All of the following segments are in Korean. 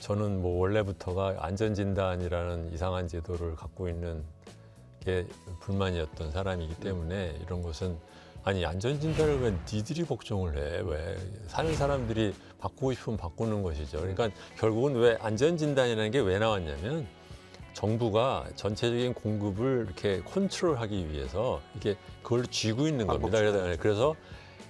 저는 뭐 원래부터가 안전진단이라는 이상한 제도를 갖고 있는 게 불만이었던 사람이기 때문에 이런 것은 아니 안전진단을 왜 니들이 걱정을 해? 왜 사는 사람들이 바꾸고 싶으면 바꾸는 것이죠. 그러니까 결국은 왜 안전진단이라는 게 왜 나왔냐면 정부가 전체적인 공급을 이렇게 컨트롤하기 위해서 이게 그걸 쥐고 있는 겁니다. 그래서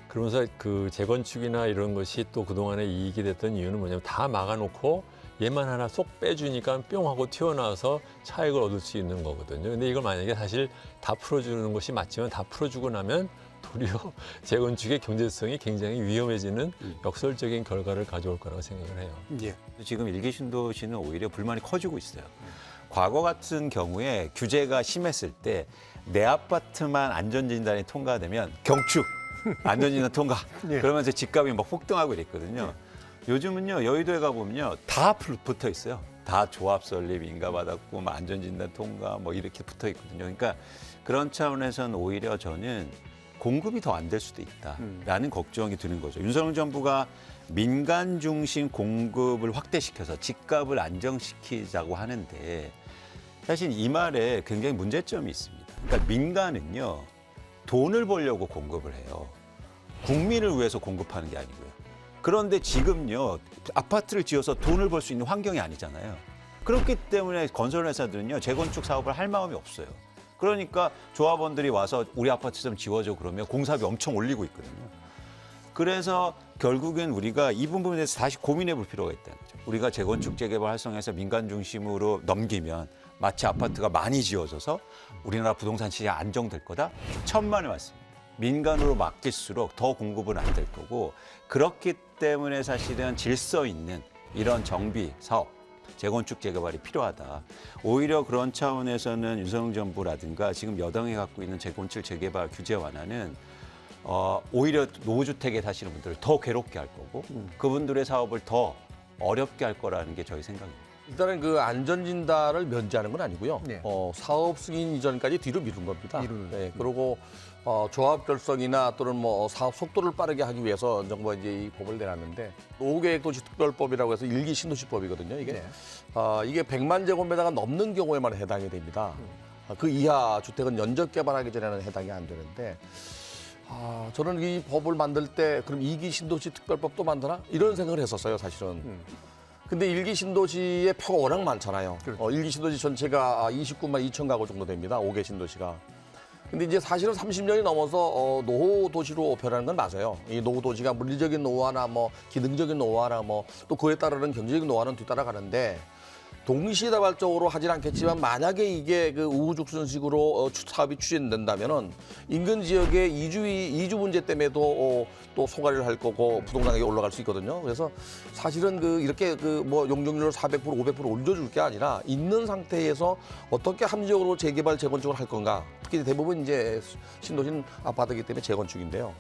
그러면서 그 재건축이나 이런 것이 또 그동안에 이익이 됐던 이유는 뭐냐면 다 막아놓고 얘만 하나 쏙 빼주니까 뿅 하고 튀어나와서 차익을 얻을 수 있는 거거든요. 근데 이걸 만약에 사실 다 풀어주는 것이 맞지만 다 풀어주고 나면 도리어 재건축의 경제성이 굉장히 위험해지는 역설적인 결과를 가져올 거라고 생각을 해요. 예. 지금 일기 신도시는 오히려 불만이 커지고 있어요. 과거 같은 경우에 규제가 심했을 때 내 아파트만 안전진단이 통과되면 경축 안전진단 통과. 예. 그러면서 집값이 막 폭등하고 이랬거든요. 요즘은요 여의도에 가보면요 다 붙어 있어요. 다 조합 설립 인가받았고 뭐 안전진단 통과 뭐 이렇게 붙어 있거든요. 그러니까 그런 차원에서는 오히려 저는 공급이 더 안 될 수도 있다라는 걱정이 드는 거죠. 윤석열 정부가 민간 중심 공급을 확대시켜서 집값을 안정시키자고 하는데 사실 이 말에 굉장히 문제점이 있습니다. 그러니까 민간은요 돈을 벌려고 공급을 해요. 국민을 위해서 공급하는 게 아니고요. 그런데 지금요 아파트를 지어서 돈을 벌 수 있는 환경이 아니잖아요. 그렇기 때문에 건설회사들은요 재건축 사업을 할 마음이 없어요. 그러니까 조합원들이 와서 우리 아파트 좀 지워줘 그러면 공사비 엄청 올리고 있거든요. 그래서 결국엔 우리가 이 부분에 대해서 다시 고민해 볼 필요가 있다는 거죠. 우리가 재건축 재개발 활성화해서 민간 중심으로 넘기면 마치 아파트가 많이 지어져서 우리나라 부동산 시장이 안정될 거다? 천만의 말씀입니다. 민간으로 맡길수록 더 공급은 안 될 거고 그렇기 때문에 사실은 질서 있는 이런 정비 사업 재건축 재개발이 필요하다. 오히려 그런 차원에서는 윤석열 정부라든가 지금 여당이 갖고 있는 재건축 재개발 규제 완화는 오히려 노후주택에 사시는 분들을 더 괴롭게 할 거고 그분들의 사업을 더 어렵게 할 거라는 게 저희 생각입니다. 일단은 그 안전진단을 면제하는 건 아니고요. 네. 사업 승인 이전까지 뒤로 미룬 겁니다. 미루는. 네, 그리고 조합 결성이나 또는 뭐 사업 속도를 빠르게 하기 위해서 정부가 이제 이 법을 내놨는데 노후계획도시특별법이라고 해서 일기 신도시법이거든요. 이게 네. 이게 100만 제곱미터가 넘는 경우에만 해당이 됩니다. 그 이하 주택은 연적 개발하기 전에는 해당이 안 되는데. 저는 이 법을 만들 때 그럼 2기 신도시 특별법도 만드나? 이런 생각을 했었어요, 사실은. 근데 1기 신도시의 표가 워낙 많잖아요. 그렇죠. 1기 신도시 전체가 29만 2천 가구 정도 됩니다, 5개 신도시가. 근데 이제 사실은 30년이 넘어서 노후 도시로 변하는 건 맞아요. 이 노후 도시가 물리적인 노후화나 뭐 기능적인 노후화나 뭐 또 그에 따르는 경제적인 노후화는 뒤따라가는데 동시다발적으로 하진 않겠지만 만약에 이게 그 우후죽순식으로 사업이 추진된다면은 인근 지역의 이주 문제 때문에도 또 소가리를 할 거고 부동산 가격이 올라갈 수 있거든요. 그래서 사실은 이렇게 뭐 용적률을 400% 500% 올려줄 게 아니라 있는 상태에서 어떻게 합리적으로 재개발 재건축을 할 건가. 특히 대부분 이제 신도시는 아파트이기 때문에 재건축인데요.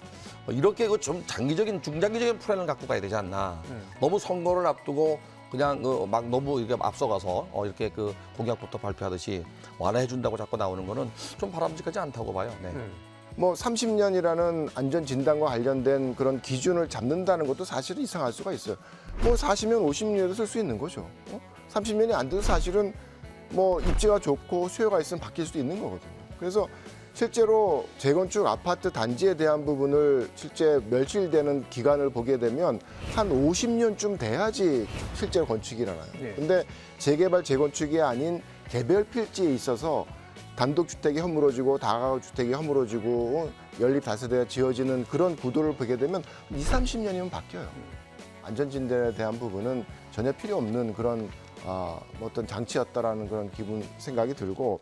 이렇게 좀 장기적인 중장기적인 플랜을 갖고 가야 되지 않나. 너무 선거를 앞두고 그냥 막 너무 이렇게 앞서가서 이렇게 공약부터 발표하듯이 완화해 준다고 자꾸 나오는 거는 좀 바람직하지 않다고 봐요. 네. 뭐 30년이라는 안전 진단과 관련된 그런 기준을 잡는다는 것도 사실은 이상할 수가 있어요. 뭐 40년, 50년에도 쓸 수 있는 거죠. 30년이 안 돼도 사실은 뭐 입지가 좋고 수요가 있으면 바뀔 수도 있는 거거든요. 그래서 실제로 재건축 아파트 단지에 대한 부분을 실제 멸실되는 기간을 보게 되면 한 50년쯤 돼야지 실제로 건축이 일어나요. 근데 재개발, 재건축이 아닌 개별 필지에 있어서 단독주택이 허물어지고 다가구 주택이 허물어지고 연립 다세대가 지어지는 그런 구도를 보게 되면 20, 30년이면 바뀌어요. 안전진단에 대한 부분은 전혀 필요 없는 그런 어떤 장치였다라는 그런 생각이 들고